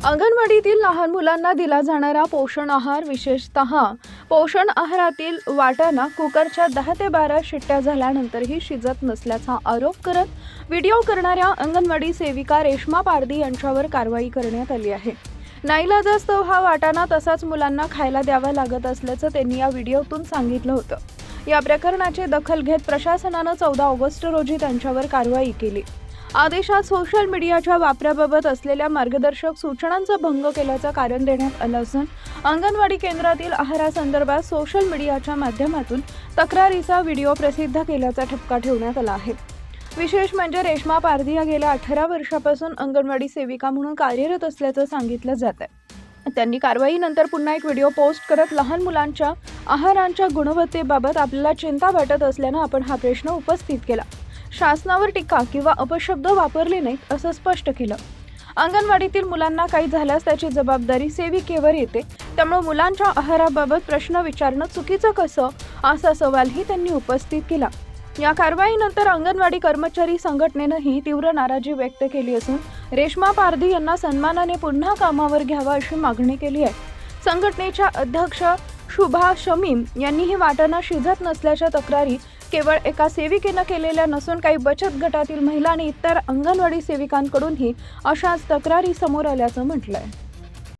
अंगणवाडीतील लहान मुलांना दिला जाणारा पोषण आहार, विशेषतः पोषण आहारातील वाटाणा कुकरच्या 10 ते 12 शिट्ट्या झाल्यानंतरही शिजत नसल्याचा आरोप करत व्हिडिओ करणाऱ्या अंगणवाडी सेविका रेश्मा पारधी यांच्यावर कारवाई करण्यात आली आहे. नाईलाजास्तव हा वाटाणा तसाच मुलांना खायला द्यावा लागत असल्याचं त्यांनी या व्हिडिओतून सांगितलं होतं. या प्रकरणाची दखल घेत प्रशासनानं 14 ऑगस्ट रोजी त्यांच्यावर कारवाई केली. आदेशात सोशल मीडियाच्या वापराबाबत असलेल्या मार्गदर्शक सूचनांचा भंग केल्याचं कारण देण्यात आलं असून अंगणवाडी केंद्रातील आहारासंदर्भात सोशल मीडियाच्या माध्यमातून तक्रारीचा व्हिडिओ प्रसिद्ध केल्याचा ठपका ठेवण्यात आला आहे. विशेष म्हणजे रेश्मा पारधी या गेल्या 18 वर्षापासून अंगणवाडी सेविका म्हणून कार्यरत असल्याचं सांगितलं जात आहे. त्यांनी कारवाईनंतर पुन्हा एक व्हिडिओ पोस्ट करत लहान मुलांच्या आहारांच्या गुणवत्तेबाबत आपल्याला चिंता वाटत असल्यानं आपण हा प्रश्न उपस्थित केला. शासनावर टीका किंवा अपशब्द वापरले नाहीत असं स्पष्ट केलं. अंगणवाडीतील मुलांना काही झाल्यास त्याची जबाबदारी सेविकेवर येते, त्यामुळे मुलांच्या आहाराबाबत प्रश्न विचारणं चुकीचं कसं, असा सवालही त्यांनी उपस्थित केला. या कारवाईनंतर अंगणवाडी कर्मचारी संघटनेनंही तीव्र नाराजी व्यक्त केली असून रेश्मा पारधी यांना सन्मानाने पुन्हा कामावर घ्यावा अशी मागणी केली आहे. संघटनेच्या अध्यक्ष शुभा शमीम यांनी ही वाटाणा शिजत नसल्याच्या तक्रारी केवळ एका सेविकेनं केलेल्या नसून काही बचत गटातील महिला आणि इतर अंगणवाडी सेविकांकडूनही अशाच तक्रारी समोर आल्याचं म्हटलंय.